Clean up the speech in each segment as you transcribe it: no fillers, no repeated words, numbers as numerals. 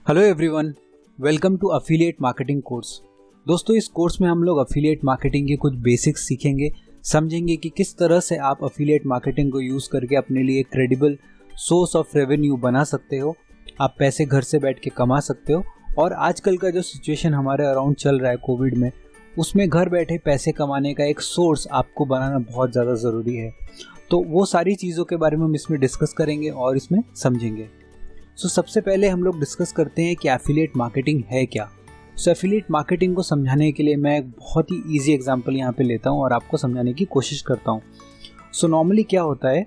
Hello everyone, welcome to affiliate marketing course. दोस्तों, इस course में हम लोग अफिलिएट मार्केटिंग के कुछ बेसिक्स सीखेंगे, समझेंगे कि किस तरह से आप अफिलिएट मार्केटिंग को यूज़ करके अपने लिए क्रेडिबल सोर्स ऑफ रेवेन्यू बना सकते हो। आप पैसे घर से बैठ के कमा सकते हो। और आजकल का जो सिचुएशन हमारे अराउंड चल रहा है कोविड में, उसमें घर बैठे पैसे कमाने का एक सोर्स आपको बनाना बहुत ज़्यादा ज़रूरी है। तो वो सारी चीज़ों के बारे में हम इसमें डिस्कस करेंगे और इसमें समझेंगे। सबसे पहले हम लोग डिस्कस करते हैं कि एफिलिएट मार्केटिंग है क्या। एफिलिएट मार्केटिंग को समझाने के लिए मैं एक बहुत ही इजी एग्जांपल यहाँ पे लेता हूँ और आपको समझाने की कोशिश करता हूँ। नॉर्मली क्या होता है,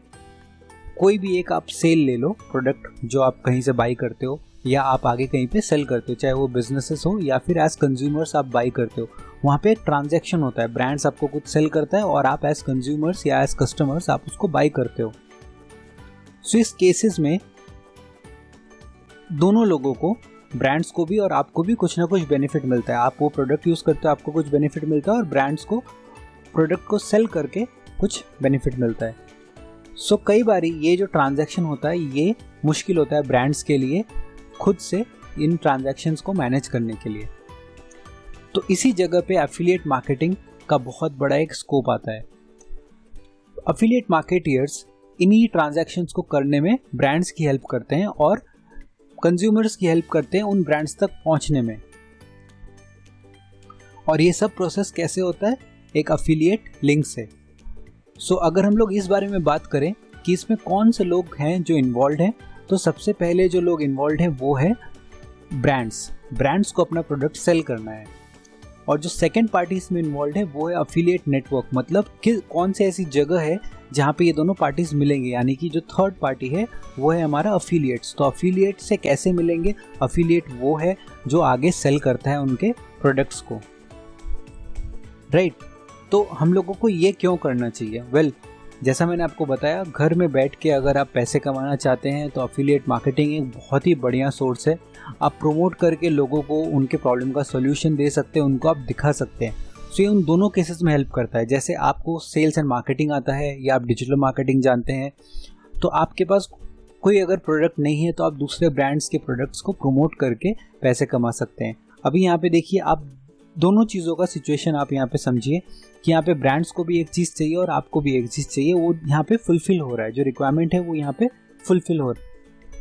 कोई भी एक आप सेल ले लो, प्रोडक्ट जो आप कहीं से बाई करते हो या आप आगे कहीं पे सेल करते हो, चाहे वो बिजनेसेस हो या फिर एज कंज्यूमर्स आप बाई करते हो, वहाँ पे एक ट्रांजैक्शन होता है। ब्रांड्स आपको कुछ सेल करता है और आप एज कंज्यूमर्स या एज कस्टमर्स आप उसको बाई करते हो। इस केसेस में दोनों लोगों को, ब्रांड्स को भी और आपको भी कुछ ना कुछ बेनिफिट मिलता है। आप वो प्रोडक्ट यूज़ करते हो, आपको कुछ बेनिफिट मिलता है, और ब्रांड्स को प्रोडक्ट को सेल करके कुछ बेनिफिट मिलता है। कई बार ये जो ट्रांजैक्शन होता है ये मुश्किल होता है ब्रांड्स के लिए खुद से इन ट्रांजैक्शंस को मैनेज करने के लिए। तो इसी जगह पे एफिलिएट मार्केटिंग का बहुत बड़ा एक स्कोप आता है। एफिलिएट मार्केटियर्स इन्हीं ट्रांजैक्शंस को करने में ब्रांड्स की हेल्प करते हैं और कंज्यूमर्स की हेल्प करते हैं उन ब्रांड्स तक पहुंचने में। और ये सब प्रोसेस कैसे होता है? एक एफिलिएट लिंक से। अगर हम लोग इस बारे में बात करें कि इसमें कौन से लोग हैं जो इन्वॉल्व हैं, तो सबसे पहले जो लोग इन्वॉल्व हैं वो है ब्रांड्स को अपना प्रोडक्ट सेल करना है। और जो सेकंड पार्टी इसमें इन्वॉल्व है वो है एफिलिएट नेटवर्क, मतलब कि कौन सी ऐसी जगह है जहाँ पे ये दोनों पार्टीज मिलेंगे, यानी कि जो थर्ड पार्टी है वो है हमारा एफिलिएट्स। तो एफिलिएट से कैसे मिलेंगे? एफिलिएट वो है जो आगे सेल करता है उनके प्रोडक्ट्स को, राइट। तो हम लोगों को ये क्यों करना चाहिए? जैसा मैंने आपको बताया, घर में बैठ के अगर आप पैसे कमाना चाहते हैं तो एफिलिएट मार्केटिंग एक बहुत ही बढ़िया सोर्स है। आप प्रोमोट करके लोगों को उनके प्रॉब्लम का सोल्यूशन दे सकते हैं, उनको आप दिखा सकते हैं। ये उन दोनों केसेस में हेल्प करता है। जैसे आपको सेल्स एंड मार्केटिंग आता है या आप डिजिटल मार्केटिंग जानते हैं, तो आपके पास कोई अगर प्रोडक्ट नहीं है तो आप दूसरे ब्रांड्स के प्रोडक्ट्स को प्रमोट करके पैसे कमा सकते हैं। अभी यहाँ पे देखिए, आप दोनों चीज़ों का सिचुएशन आप यहाँ पे समझिए कि यहाँ पे ब्रांड्स को भी एक चीज़ चाहिए और आपको भी एक चीज़ चाहिए, वो यहाँ पे फुलफिल हो रहा है। जो रिक्वायरमेंट है वो यहाँ पे फुलफिल हो रहा है।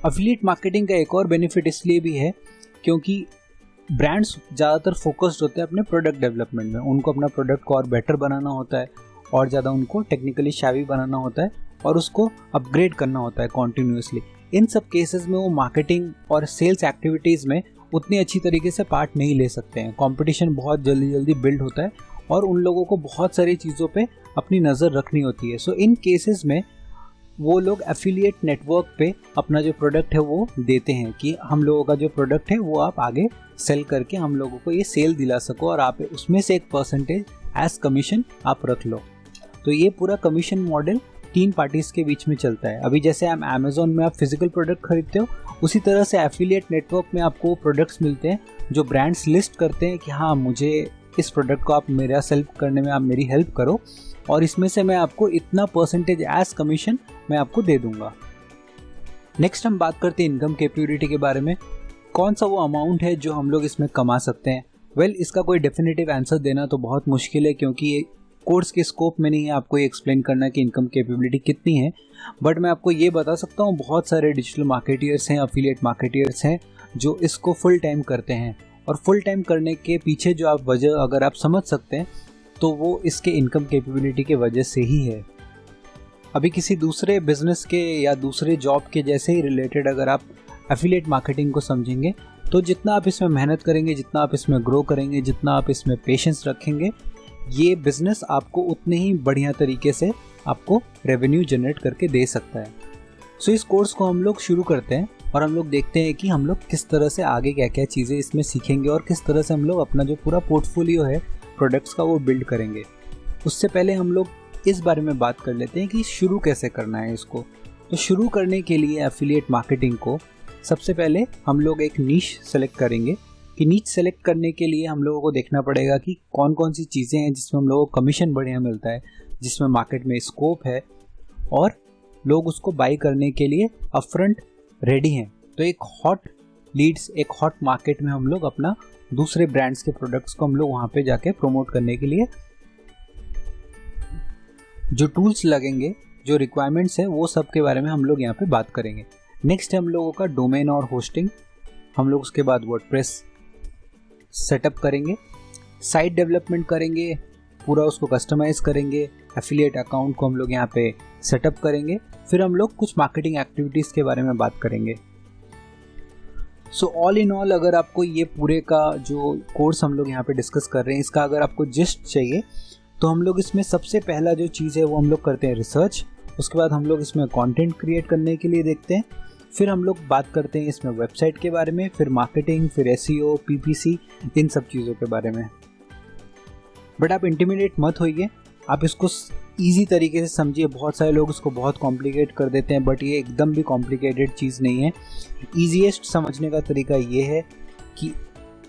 एफिलिएट मार्केटिंग का एक और बेनिफिट इसलिए भी है क्योंकि ब्रांड्स ज़्यादातर फोकस्ड होते हैं अपने प्रोडक्ट डेवलपमेंट में। उनको अपना प्रोडक्ट को और बेटर बनाना होता है और ज़्यादा उनको टेक्निकली शावी बनाना होता है और उसको अपग्रेड करना होता है कॉन्टिन्यूसली। इन सब केसेस में वो मार्केटिंग और सेल्स एक्टिविटीज़ में उतनी अच्छी तरीके से पार्ट नहीं ले सकते हैं। कंपटीशन बहुत जल्दी बिल्ड होता है और उन लोगों को बहुत सारी चीज़ों पे अपनी नज़र रखनी होती है। इन केसेस में वो लोग एफिलिएट नेटवर्क पे अपना जो प्रोडक्ट है वो देते हैं कि हम लोगों का जो प्रोडक्ट है वो आप आगे सेल करके हम लोगों को ये सेल दिला सको और आप उसमें से एक परसेंटेज एज कमीशन आप रख लो। तो ये पूरा कमीशन मॉडल 3 पार्टीज के बीच में चलता है। अभी जैसे आप अमेज़ॉन में आप फिजिकल प्रोडक्ट खरीदते हो, उसी तरह से एफिलिएट नेटवर्क में आपको प्रोडक्ट्स मिलते हैं जो ब्रांड्स लिस्ट करते हैं कि हाँ, मुझे इस प्रोडक्ट को आप मेरा सेल करने में आप मेरी हेल्प करो और इसमें से मैं आपको इतना परसेंटेज एज कमीशन मैं आपको दे दूंगा। नेक्स्ट हम बात करते हैं इनकम कैपेबिलिटी के बारे में। कौन सा वो अमाउंट है जो हम लोग इसमें कमा सकते हैं? इसका कोई डेफिनेटिव आंसर देना तो बहुत मुश्किल है क्योंकि ये कोर्स के स्कोप में नहीं है आपको ये एक्सप्लेन करना कि इनकम कैपेबिलिटी कितनी है। बट मैं आपको ये बता सकता हूँ, बहुत सारे डिजिटल मार्केटियर्स हैं, एफिलिएट मार्केटियर्स हैं जो इसको फुल टाइम करते हैं। और फुल टाइम करने के पीछे जो आप वजह अगर आप समझ सकते हैं तो वो इसके इनकम कैपेबिलिटी के वजह से ही है। अभी किसी दूसरे बिजनेस के या दूसरे जॉब के जैसे ही रिलेटेड अगर आप एफिलिएट मार्केटिंग को समझेंगे तो जितना आप इसमें मेहनत करेंगे, जितना आप इसमें ग्रो करेंगे, जितना आप इसमें पेशेंस रखेंगे, ये बिजनेस आपको उतने ही बढ़िया तरीके से आपको रेवेन्यू जनरेट करके दे सकता है। इस कोर्स को हम लोग शुरू करते हैं और हम लोग देखते हैं कि हम लोग किस तरह से आगे क्या क्या चीज़ें इसमें सीखेंगे और किस तरह से हम लोग अपना जो पूरा पोर्टफोलियो है प्रोडक्ट्स का वो बिल्ड करेंगे। उससे पहले हम लोग इस बारे में बात कर लेते हैं कि शुरू कैसे करना है इसको। तो शुरू करने के लिए एफिलिएट मार्केटिंग को सबसे पहले हम लोग एक नीश सेलेक्ट करेंगे कि नीच सेलेक्ट करने के लिए हम लोगों को देखना पड़ेगा कि कौन कौन सी चीज़ें हैं जिसमें हम लोगों को कमीशन बढ़िया मिलता है, जिसमें मार्केट में स्कोप है और लोग उसको बाई करने के लिए अपफ्रंट रेडी हैं। तो एक हॉट लीड्स, एक हॉट मार्केट में हम लोग अपना दूसरे ब्रांड्स के प्रोडक्ट्स को हम लोग वहाँ पे जाके प्रमोट करने के लिए जो टूल्स लगेंगे, जो रिक्वायरमेंट्स है, वो सब के बारे में हम लोग यहाँ पे बात करेंगे। नेक्स्ट है हम लोगों का डोमेन और होस्टिंग। हम लोग उसके बाद वर्डप्रेस सेटअप करेंगे, साइट डेवलपमेंट करेंगे, पूरा उसको कस्टमाइज करेंगे, एफिलिएट अकाउंट को हम लोग यहाँ पे सेटअप करेंगे, फिर हम लोग कुछ मार्केटिंग एक्टिविटीज़ के बारे में बात करेंगे। सो ऑल इन ऑल, अगर आपको ये पूरे का जो कोर्स हम लोग यहाँ पे डिस्कस कर रहे हैं, इसका अगर आपको जिस्ट चाहिए तो हम लोग इसमें सबसे पहला जो चीज़ है वो हम लोग करते हैं रिसर्च। उसके बाद हम लोग इसमें कंटेंट क्रिएट करने के लिए देखते हैं, फिर हम लोग बात करते हैं इसमें वेबसाइट के बारे में, फिर मार्केटिंग, फिर एसईओ, पीपीसी, इन सब चीज़ों के बारे में। बट आप इंटिमिडेट मत होइए, आप इसको ईजी तरीके से समझिए। बहुत सारे लोग इसको बहुत कॉम्प्लिकेट कर देते हैं, बट ये एकदम भी कॉम्प्लिकेटेड चीज़ नहीं है। ईजीएस्ट समझने का तरीका ये है कि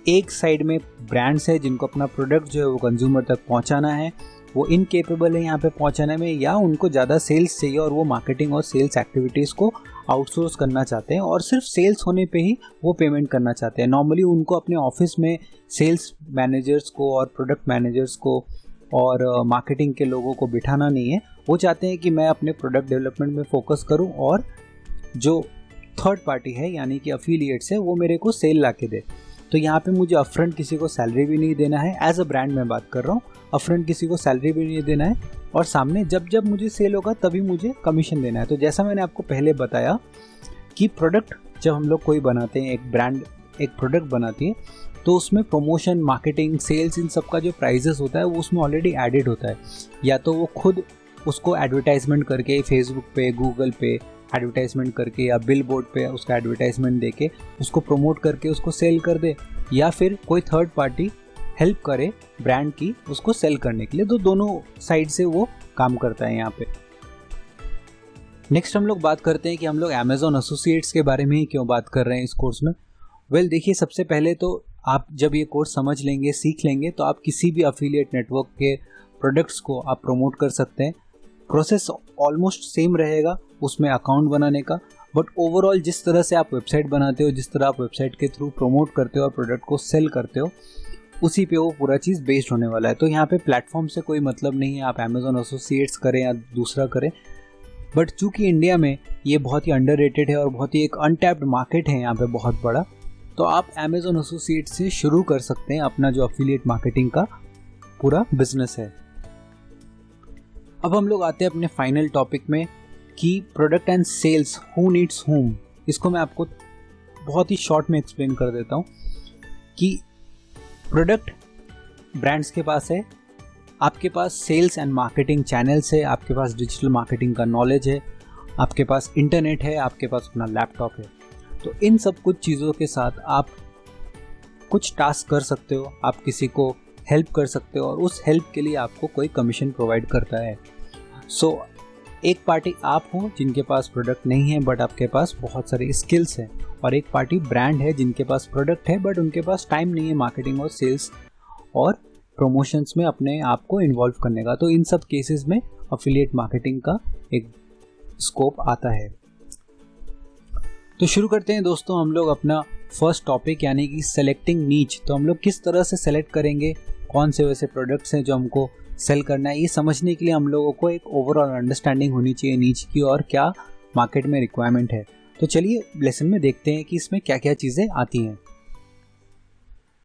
एक साइड में ब्रांड्स है जिनको अपना प्रोडक्ट जो है वो कंज्यूमर तक पहुंचाना है, वो इनकेपेबल है यहाँ पे पहुंचाने में, या उनको ज़्यादा सेल्स चाहिए और वो मार्केटिंग और सेल्स एक्टिविटीज़ को आउटसोर्स करना चाहते हैं और सिर्फ सेल्स होने पे ही वो पेमेंट करना चाहते हैं। नॉर्मली उनको अपने ऑफिस में सेल्स मैनेजर्स को और प्रोडक्ट मैनेजर्स को और मार्केटिंग के लोगों को बिठाना नहीं है। वो चाहते हैं कि मैं अपने प्रोडक्ट डेवलपमेंट में फोकस करूं और जो थर्ड पार्टी है यानी कि अफिलिएट्स है वो मेरे को सेल ला के दे। तो यहाँ पे मुझे अपफ्रंट किसी को सैलरी भी नहीं देना है, एज अ ब्रांड मैं बात कर रहा हूँ, अपफ्रंट किसी को सैलरी भी नहीं देना है, और सामने जब जब मुझे सेल होगा तभी मुझे कमीशन देना है। तो जैसा मैंने आपको पहले बताया कि प्रोडक्ट जब हम लोग कोई बनाते हैं, एक ब्रांड एक प्रोडक्ट बनाती है, तो उसमें प्रमोशन, मार्केटिंग, सेल्स, इन सब का जो प्राइजेस होता है वो उसमें ऑलरेडी एडेड होता है। या तो वो खुद उसको एडवर्टाइजमेंट करके फेसबुक पे, गूगल पे एडवर्टाइजमेंट करके, या बिल बोर्ड पे उसका एडवर्टाइजमेंट देके उसको प्रमोट करके उसको सेल कर दे, या फिर कोई थर्ड पार्टी हेल्प करे ब्रांड की उसको सेल करने के लिए। तो दोनों साइड से वो काम करता है यहाँ पे। नेक्स्ट हम लोग बात करते हैं कि हम लोग अमेज़न एसोसिएट्स के बारे में ही क्यों बात कर रहे हैं इस कोर्स में। देखिए, सबसे पहले तो आप जब ये कोर्स समझ लेंगे, सीख लेंगे, तो आप किसी भी अफिलिएट नेटवर्क के प्रोडक्ट्स को आप प्रमोट कर सकते हैं। प्रोसेस ऑलमोस्ट सेम रहेगा उसमें अकाउंट बनाने का, बट ओवरऑल जिस तरह से आप वेबसाइट बनाते हो, जिस तरह आप वेबसाइट के थ्रू प्रमोट करते हो और प्रोडक्ट को सेल करते हो, उसी पे वो पूरा चीज़ बेस्ड होने वाला है। तो यहाँ पे प्लेटफॉर्म से कोई मतलब नहीं है, आप अमेज़न एसोसिएट्स करें या दूसरा करें। बट चूँकि इंडिया में ये बहुत ही अंडररेटेड है और बहुत ही एक अनटैप्ड मार्केट है यहाँ पे बहुत बड़ा, तो आप अमेज़न एसोसिएट्स से शुरू कर सकते हैं अपना जो अफिलिएट मार्केटिंग का पूरा बिजनेस है। अब हम लोग आते हैं अपने फाइनल टॉपिक में कि product and sales, who needs whom. इसको मैं आपको बहुत ही शॉर्ट में एक्सप्लेन कर देता हूँ कि प्रोडक्ट ब्रांड्स के पास है, आपके पास सेल्स एंड मार्केटिंग चैनल्स है, आपके पास डिजिटल मार्केटिंग का नॉलेज है, आपके पास इंटरनेट है, आपके पास अपना लैपटॉप है। तो इन सब कुछ चीज़ों के साथ आप कुछ टास्क कर सकते हो, आप किसी को हेल्प कर सकते हो और उस हेल्प के लिए आपको कोई कमीशन प्रोवाइड करता है। सो एक पार्टी आप हो जिनके पास प्रोडक्ट नहीं है बट आपके पास बहुत सारे स्किल्स हैं, और एक पार्टी ब्रांड है जिनके पास प्रोडक्ट है बट उनके पास टाइम नहीं है मार्केटिंग और सेल्स और प्रमोशंस में अपने आप को इन्वॉल्व करने का। तो इन सब केसेस में अफिलिएट मार्केटिंग का एक स्कोप आता है। तो शुरू करते हैं दोस्तों हम लोग अपना फर्स्ट टॉपिक, यानी कि सेलेक्टिंग नीच। तो हम लोग किस तरह से सेलेक्ट करेंगे, कौन से वैसे प्रोडक्ट्स हैं जो हमको सेल करना है, ये समझने के लिए हम लोगों को एक ओवरऑल अंडरस्टैंडिंग होनी चाहिए नीच की और क्या मार्केट में रिक्वायरमेंट है। तो चलिए लेसन में देखते हैं कि इसमें क्या क्या चीज़ें आती हैं।